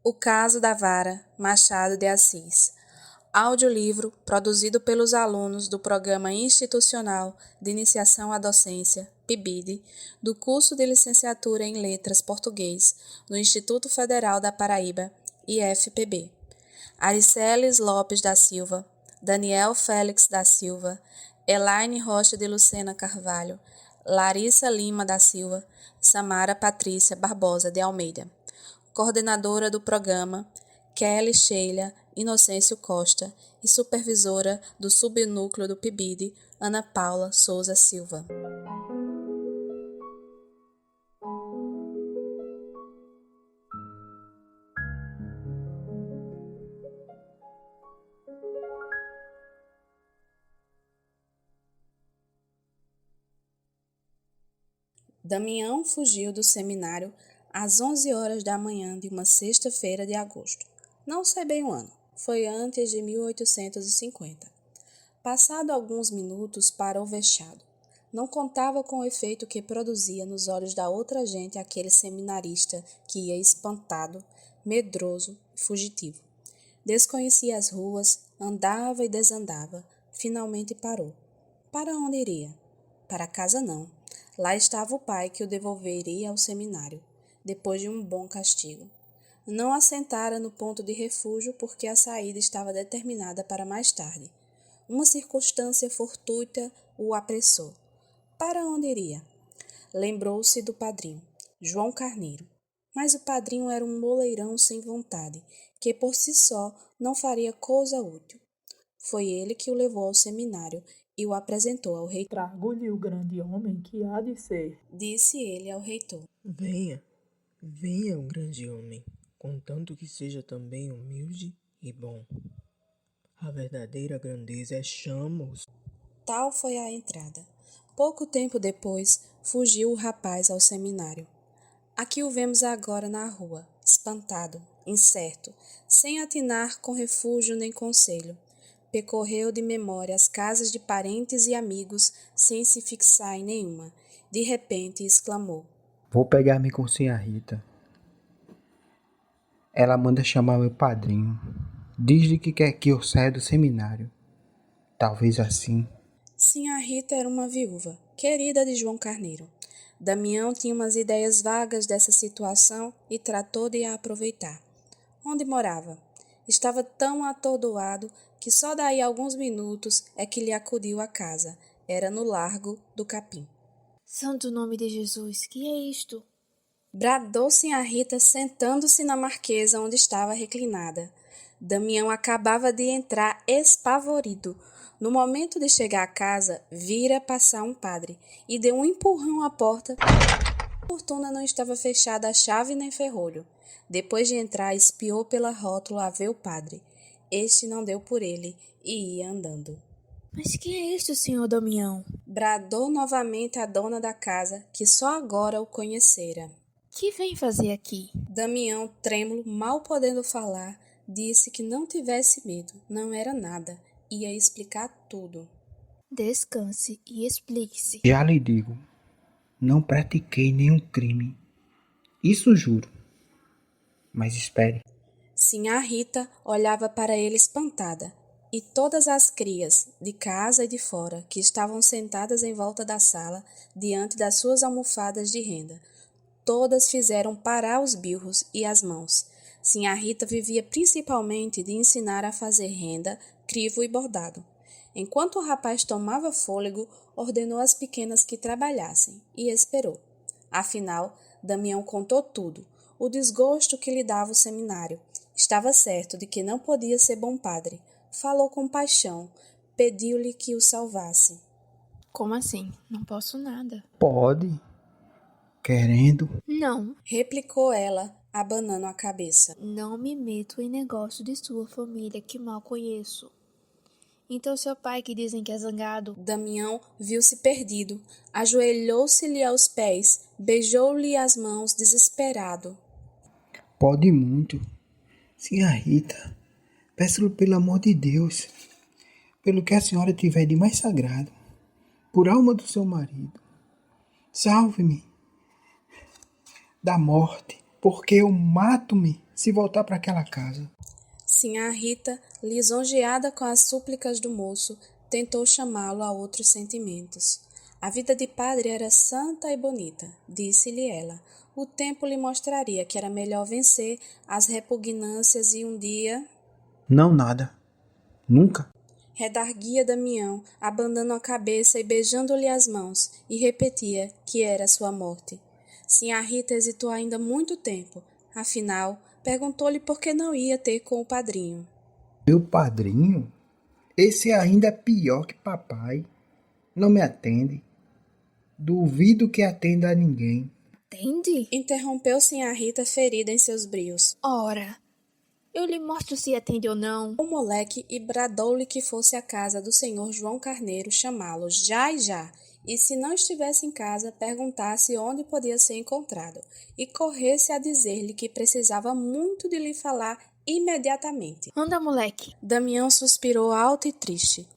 O Caso da Vara, Machado de Assis. Audiolivro produzido pelos alunos do Programa Institucional de Iniciação à Docência, PIBID, do curso de Licenciatura em Letras Português no Instituto Federal da Paraíba, IFPB. Ariceles Lopes da Silva, Daniel Félix da Silva, Elaine Rocha de Lucena Carvalho, Larissa Lima da Silva, Samara Patrícia Barbosa de Almeida. Coordenadora do programa, Kelly Sheila Inocêncio Costa e supervisora do subnúcleo do PIBID, Ana Paula Souza Silva. Damião fugiu do seminário às 11 horas da manhã de uma sexta-feira de agosto. Não sei bem o ano, foi antes de 1850. Passado alguns minutos, parou vexado. Não contava com o efeito que produzia nos olhos da outra gente aquele seminarista que ia espantado, medroso e fugitivo. Desconhecia as ruas, andava e desandava, finalmente parou. Para onde iria? Para casa não. Lá estava o pai que o devolveria ao seminário, depois de um bom castigo. Não assentara no ponto de refúgio porque a saída estava determinada para mais tarde. Uma circunstância fortuita o apressou. Para onde iria? Lembrou-se do padrinho, João Carneiro. Mas o padrinho era um moleirão sem vontade, que por si só não faria coisa útil. Foi ele que o levou ao seminário e o apresentou ao reitor. Trago-lhe o grande homem que há de ser, disse ele ao reitor. Venha, venha o grande homem, contanto que seja também humilde e bom. A verdadeira grandeza é chama-os. Tal foi a entrada. Pouco tempo depois, fugiu o rapaz ao seminário. Aqui o vemos agora na rua, espantado, incerto, sem atinar com refúgio nem conselho. Percorreu de memória as casas de parentes e amigos, sem se fixar em nenhuma. De repente, exclamou. Vou pegar-me com Sinha Rita. Ela manda chamar meu padrinho. Diz-lhe que quer que eu saia do seminário. Talvez assim. Sinha Rita era uma viúva, querida de João Carneiro. Damião tinha umas ideias vagas dessa situação e tratou de a aproveitar. Onde morava? Estava tão atordoado que só daí a alguns minutos é que lhe acudiu a casa. Era no Largo do Capim. Santo nome de Jesus, que é isto? Bradou Sinha Rita sentando-se na marquesa onde estava reclinada. Damião acabava de entrar espavorido. No momento de chegar à casa, vira passar um padre e deu um empurrão à porta. A portona não estava fechada a chave nem ferrolho. Depois de entrar, espiou pela rótula a ver o padre. Este não deu por ele e ia andando. Mas que é isto, senhor Damião? Bradou novamente a dona da casa, que só agora o conhecera. Que vem fazer aqui? Damião, trêmulo, mal podendo falar, disse que não tivesse medo, não era nada, ia explicar tudo. Descanse e explique-se. Já lhe digo, não pratiquei nenhum crime. Isso juro. Mas espere. Sinha Rita olhava para ele espantada, e todas as crias, de casa e de fora, que estavam sentadas em volta da sala, diante das suas almofadas de renda, todas fizeram parar os bilros e as mãos. Sinha Rita vivia principalmente de ensinar a fazer renda, crivo e bordado. Enquanto o rapaz tomava fôlego, ordenou às pequenas que trabalhassem e esperou. Afinal, Damião contou tudo, o desgosto que lhe dava o seminário. Estava certo de que não podia ser bom padre. Falou com paixão, pediu-lhe que o salvasse. Como assim? Não posso nada. Pode. Querendo. Não. Replicou ela, abanando a cabeça. Não me meto em negócio de sua família que mal conheço. Então seu pai que dizem que é zangado. Damião viu-se perdido, ajoelhou-se-lhe aos pés, beijou-lhe as mãos desesperado. Pode muito. Sinha Rita, peço-lhe pelo amor de Deus, pelo que a senhora tiver de mais sagrado, por alma do seu marido, salve-me. da morte, porque eu mato-me se voltar para aquela casa. Sinhá Rita, lisonjeada com as súplicas do moço, tentou chamá-lo a outros sentimentos. A vida de padre era santa e bonita, disse-lhe ela. O tempo lhe mostraria que era melhor vencer as repugnâncias e um dia... Não nada. Nunca. Redarguia Damião, abanando a cabeça e beijando-lhe as mãos, e repetia que era sua morte. Sinhá Rita hesitou ainda muito tempo. Afinal, perguntou-lhe por que não ia ter com o padrinho. Meu padrinho? Esse ainda é pior que papai. Não me atende. Duvido que atenda a ninguém. Entende? Interrompeu Sinhá Rita ferida em seus brios. Ora, eu lhe mostro se atende ou não. O moleque e bradou-lhe que fosse à casa do senhor João Carneiro chamá-lo já e já, e se não estivesse em casa, perguntasse onde podia ser encontrado, e corresse a dizer-lhe que precisava muito de lhe falar imediatamente. Anda, moleque. Damião suspirou alto e triste.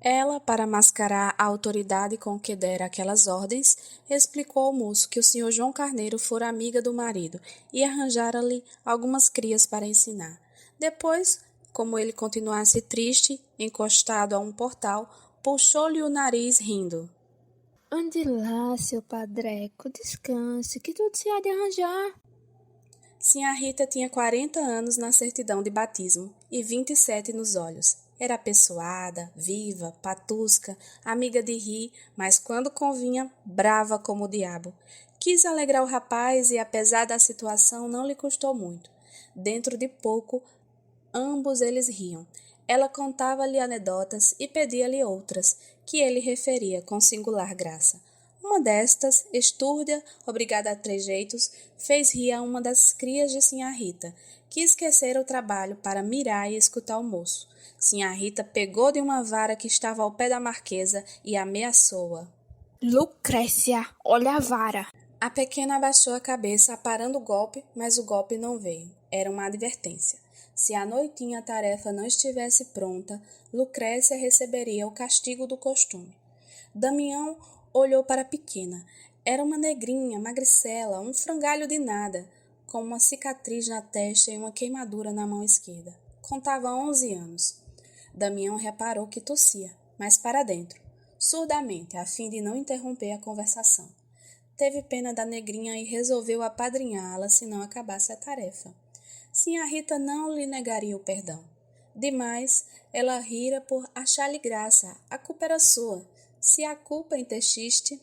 Ela, para mascarar a autoridade com que dera aquelas ordens, explicou ao moço que o senhor João Carneiro fora amiga do marido e arranjara-lhe algumas crias para ensinar. Depois, como ele continuasse triste, encostado a um portal, puxou-lhe o nariz rindo. Ande lá, seu padreco, descanse, que tudo se há de arranjar. Sinhá Rita tinha 40 anos na certidão de batismo e 27 nos olhos. Era apessoada, viva, patusca, amiga de rir, mas quando convinha, brava como o diabo. Quis alegrar o rapaz e, apesar da situação, não lhe custou muito. Dentro de pouco, ambos eles riam. Ela contava-lhe anedotas e pedia-lhe outras, que ele referia com singular graça. Uma destas, estúrdia, obrigada a trejeitos, fez rir a uma das crias de Sinhá Rita, que esquecera o trabalho para mirar e escutar o moço. Sinhá Rita pegou de uma vara que estava ao pé da marquesa e ameaçou-a. Lucrécia, olha a vara. A pequena abaixou a cabeça, aparando o golpe, mas o golpe não veio. Era uma advertência. Se à noitinha a tarefa não estivesse pronta, Lucrécia receberia o castigo do costume. Damião olhou para a pequena. Era uma negrinha, magricela, um frangalho de nada, com uma cicatriz na testa e uma queimadura na mão esquerda. Contava 11 anos. Damião reparou que tossia, mas para dentro, surdamente, a fim de não interromper a conversação. Teve pena da negrinha e resolveu apadrinhá-la se não acabasse a tarefa. Sinhá Rita não lhe negaria o perdão. Demais, ela rira por achar-lhe graça. A culpa era sua. Se a culpa intestiste...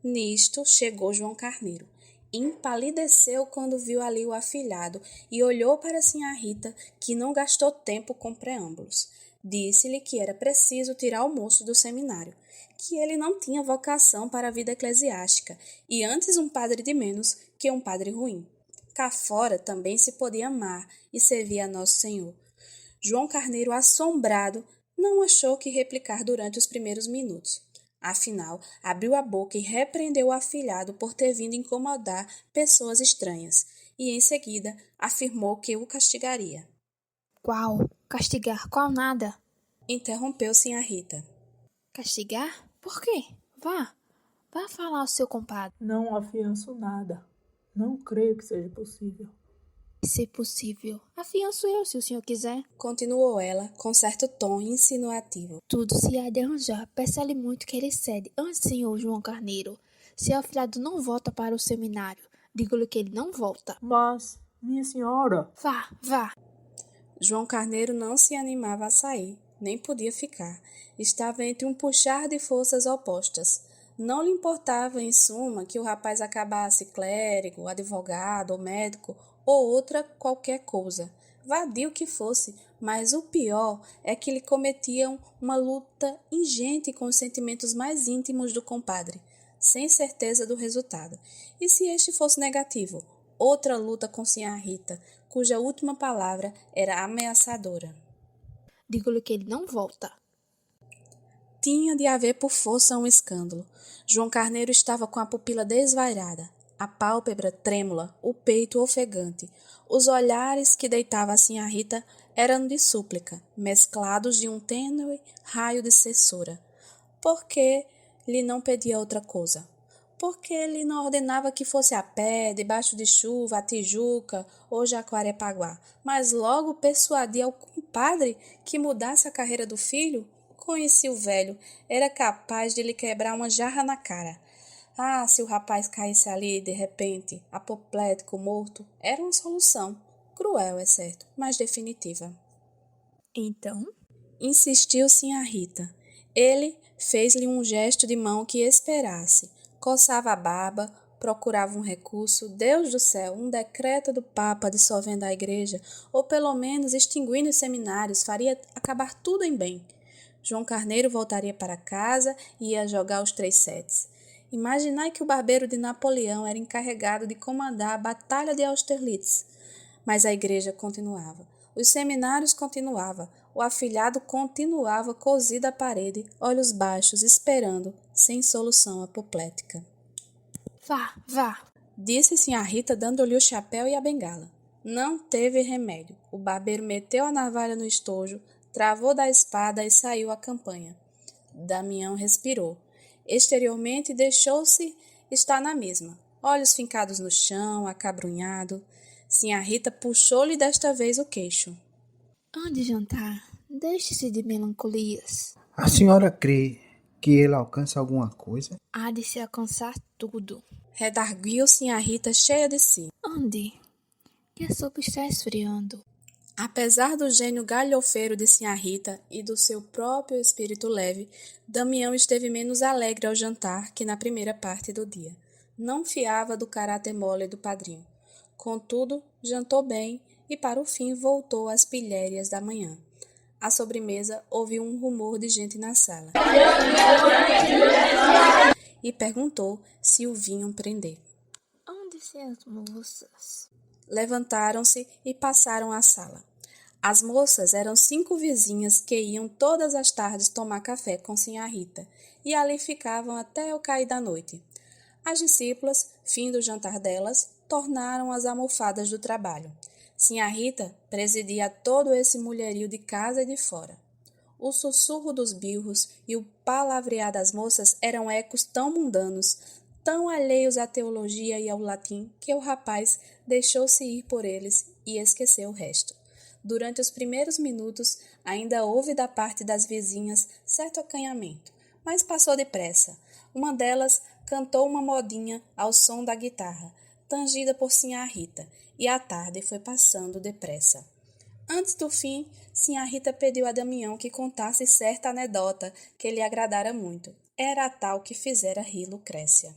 Nisto chegou João Carneiro. Empalideceu quando viu ali o afilhado e olhou para Sinhá Rita, que não gastou tempo com preâmbulos. Disse-lhe que era preciso tirar o moço do seminário, que ele não tinha vocação para a vida eclesiástica e antes um padre de menos que um padre ruim. Cá fora também se podia amar e servir a Nosso Senhor. João Carneiro, assombrado, não achou que replicar durante os primeiros minutos. Afinal, abriu a boca e repreendeu o afilhado por ter vindo incomodar pessoas estranhas, e em seguida afirmou que o castigaria. Qual? Castigar? Qual nada? Interrompeu Sinhá Rita. Castigar? Por quê? Vá falar ao seu compadre. Não afianço nada. Não creio que seja possível. Se possível, afianço eu, se o senhor quiser. Continuou ela, com certo tom insinuativo. Tudo se há de arranjar. Peça-lhe muito que ele cede. Antes, senhor João Carneiro, seu afilhado não volta para o seminário. Digo-lhe que ele não volta. Mas, minha senhora... Vá. João Carneiro não se animava a sair, nem podia ficar. Estava entre um puxar de forças opostas. Não lhe importava, em suma, que o rapaz acabasse clérigo, advogado ou médico, ou outra qualquer coisa, vadio que fosse, mas o pior é que lhe cometiam uma luta ingente com os sentimentos mais íntimos do compadre, sem certeza do resultado. E se este fosse negativo, outra luta com Sinhá Rita, cuja última palavra era ameaçadora. Digo-lhe que ele não volta. Tinha de haver por força um escândalo. João Carneiro estava com a pupila desvairada, a pálpebra trêmula, o peito ofegante. Os olhares que deitava a Sinhá Rita eram de súplica, mesclados de um tênue raio de censura. Por que lhe não pedia outra coisa? porque ele não ordenava que fosse a pé, debaixo de chuva, a Tijuca ou Jacarepaguá, mas logo persuadia o compadre que mudasse a carreira do filho? Conhecia o velho, era capaz de lhe quebrar uma jarra na cara. Ah, se o rapaz caísse ali, de repente, apoplético, morto, era uma solução. Cruel, é certo, mas definitiva. Então, Insistiu Sinhá Rita. Ele fez-lhe um gesto de mão que esperasse. Coçava a barba, procurava um recurso. Deus do céu, um decreto do Papa dissolvendo a igreja, ou pelo menos extinguindo os seminários, faria acabar tudo em bem. João Carneiro voltaria para casa e ia jogar os 3 sets. Imaginai que o barbeiro de Napoleão era encarregado de comandar a Batalha de Austerlitz. Mas a igreja continuava. Os seminários continuavam. O afilhado continuava cosido à parede, olhos baixos, esperando, sem solução apoplética. vá, Disse Sinhá Rita, dando-lhe o chapéu e a bengala. Não teve remédio. O barbeiro meteu a navalha no estojo, travou da espada e saiu à campanha. Damião respirou. Exteriormente deixou-se estar na mesma. Olhos fincados no chão, acabrunhado. Sinhá Rita puxou-lhe desta vez o queixo. ande jantar. Deixe-se de melancolias. A senhora crê que ele alcança alguma coisa? Há de se alcançar tudo. Redarguiu Sinhá Rita, cheia de si. Ande, que a sopa está esfriando. Apesar do gênio galhofeiro de Sinhá Rita e do seu próprio espírito leve, Damião esteve menos alegre ao jantar que na primeira parte do dia. Não fiava do caráter mole do padrinho. Contudo, jantou bem e para o fim voltou às pilhérias da manhã. À sobremesa, ouviu um rumor de gente na sala e perguntou se o vinham prender. Onde se as moças? Levantaram-se e passaram à sala. As moças eram 5 vizinhas que iam todas as tardes tomar café com Sinhá Rita e ali ficavam até o cair da noite. As discípulas, fim do jantar delas, tornaram as almofadas do trabalho. Sinhá Rita presidia todo esse mulherio de casa e de fora. O sussurro dos bilros e o palavrear das moças eram ecos tão mundanos, tão alheios à teologia e ao latim, que o rapaz deixou-se ir por eles e esqueceu o resto. Durante os primeiros minutos, ainda houve da parte das vizinhas certo acanhamento, mas passou depressa. Uma delas cantou uma modinha ao som da guitarra, tangida por Sinhá Rita, e a tarde foi passando depressa. Antes do fim, Sinhá Rita pediu a Damião que contasse certa anedota que lhe agradara muito. Era a tal que fizera rir Lucrécia.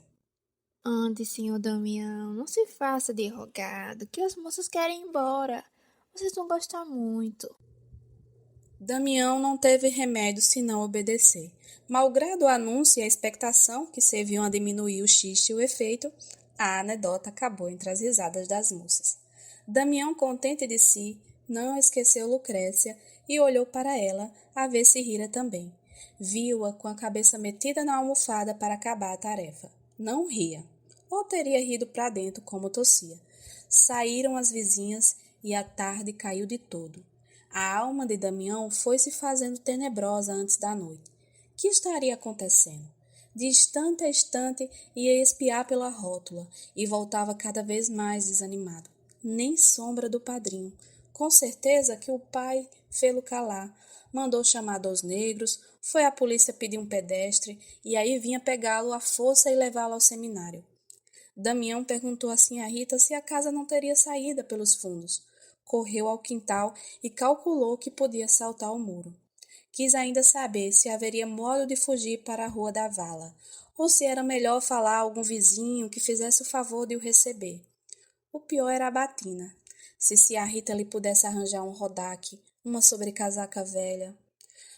Ande, senhor Damião, não se faça de rogado, que as moças querem ir embora. Vocês vão gostar muito. Damião não teve remédio senão obedecer. Malgrado o anúncio e a expectação que serviam a diminuir o xiste e o efeito, a anedota acabou entre as risadas das moças. Damião, contente de si, não esqueceu Lucrécia e olhou para ela a ver se rira também. Viu-a com a cabeça metida na almofada para acabar a tarefa. Não ria, ou teria rido para dentro como tossia. Saíram as vizinhas e a tarde caiu de todo. A alma de Damião foi se fazendo tenebrosa antes da noite. Que estaria acontecendo? De instante a instante ia espiar pela rótula e voltava cada vez mais desanimado. Nem sombra do padrinho. Com certeza que o pai fê-lo calar. Mandou chamar 2 negros, foi à polícia pedir um pedestre e aí vinha pegá-lo à força e levá-lo ao seminário. Damião perguntou a Sinhá Rita se a casa não teria saída pelos fundos. Correu ao quintal e calculou que podia saltar o muro. Quis ainda saber se haveria modo de fugir para a Rua da Vala, ou se era melhor falar a algum vizinho que fizesse o favor de o receber. O pior era a batina. Se Sinhá Rita lhe pudesse arranjar um rodaque, uma sobrecasaca velha.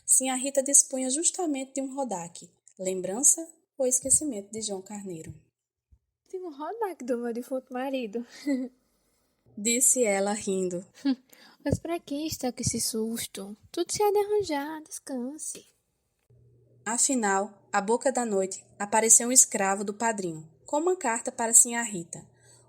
Sinhá Rita dispunha justamente de um rodaque, lembrança ou esquecimento de João Carneiro. Tem um rodaque do meu defunto marido. Disse ela, rindo. Mas pra que está com esse susto? Tudo se há de arranjar, descanse. Afinal, à boca da noite, apareceu um escravo do padrinho, com uma carta para Sinhá Rita.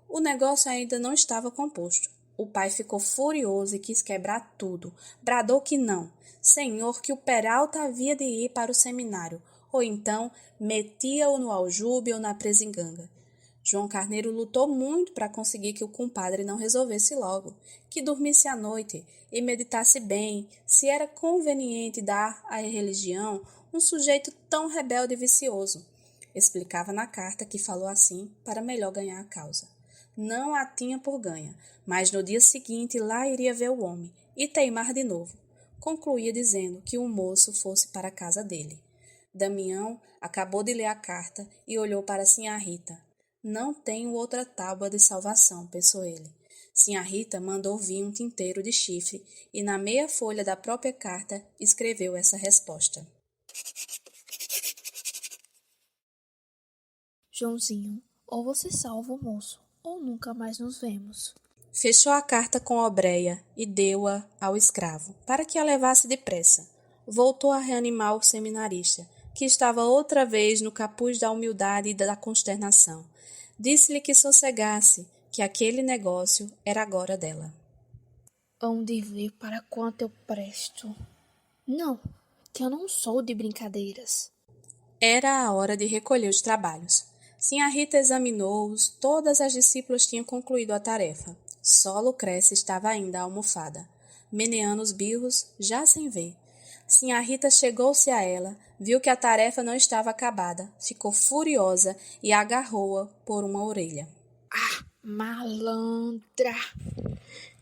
O negócio ainda não estava composto. O pai ficou furioso e quis quebrar tudo. Bradou que não. Senhor, que o Peralta havia de ir para o seminário. ou então metia-o no aljube ou na presinganga. João Carneiro lutou muito para conseguir que o compadre não resolvesse logo, que dormisse à noite e meditasse bem se era conveniente dar à religião um sujeito tão rebelde e vicioso. Explicava na carta que falou assim para melhor ganhar a causa. Não a tinha por ganha, mas no dia seguinte lá iria ver o homem e teimar de novo. Concluía dizendo que o moço fosse para a casa dele. Damião acabou de ler a carta e olhou para Sinhá Rita. Não tenho outra tábua de salvação, pensou ele. Sinhá Rita mandou vir um tinteiro de chifre e na meia folha da própria carta escreveu essa resposta. Joãozinho, ou você salva o moço, ou nunca mais nos vemos. Fechou a carta com obreia e deu-a ao escravo, para que a levasse depressa. Voltou a reanimar o seminarista, que estava outra vez no capuz da humildade e da consternação. Disse-lhe que sossegasse, que aquele negócio era agora dela. Hão de ver para quanto eu presto. Não, que eu não sou de brincadeiras. Era a hora de recolher os trabalhos. Sinhá Rita examinou-os, todas as discípulas tinham concluído a tarefa. Só Lucrécia estava ainda almofada, meneando os birros, já sem ver. Sinhá Rita chegou-se a ela, viu que a tarefa não estava acabada, ficou furiosa e agarrou-a por uma orelha. Ah, malandra!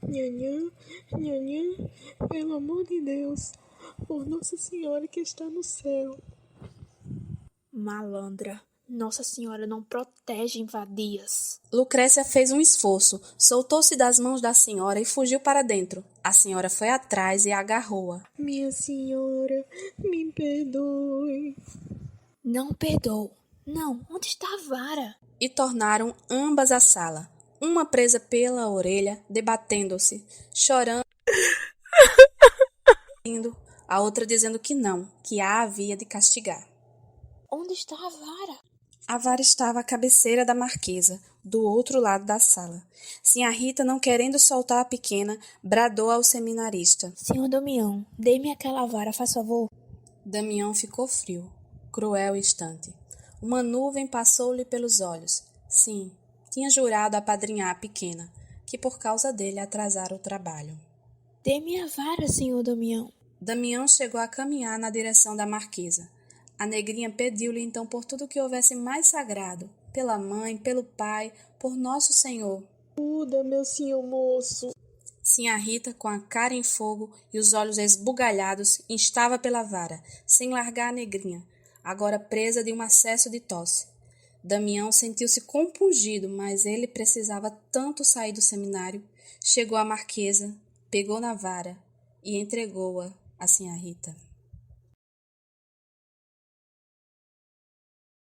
Nhanhã, nhanhã, pelo amor de Deus, por Nossa Senhora que está no céu. Malandra! Nossa Senhora não protege invadias. Lucrécia fez um esforço, soltou-se das mãos da senhora e fugiu para dentro. A senhora foi atrás e agarrou-a. Minha senhora, me perdoe. Não perdoo. Não, onde está a vara? E tornaram ambas à sala, uma presa pela orelha, debatendo-se, chorando, a outra dizendo que não, que a havia de castigar. Onde está a vara? A vara estava à cabeceira da marquesa, do outro lado da sala. Sinhá Rita, não querendo soltar a pequena, bradou ao seminarista. Senhor Damião, dê-me aquela vara, faz favor. Damião ficou frio, cruel instante. Uma nuvem passou-lhe pelos olhos. Sim, tinha jurado apadrinhar a pequena, que por causa dele atrasara o trabalho. Dê-me a vara, senhor Damião. Damião chegou a caminhar na direção da marquesa. A negrinha pediu-lhe então por tudo que houvesse mais sagrado, pela mãe, pelo pai, por Nosso Senhor. Ajuda, meu senhor moço. Sinhá Rita, com a cara em fogo e os olhos esbugalhados, instava pela vara, sem largar a negrinha, agora presa de um acesso de tosse. Damião sentiu-se compungido, mas ele precisava tanto sair do seminário. Chegou à marquesa, pegou na vara e entregou-a a Sinhá Rita.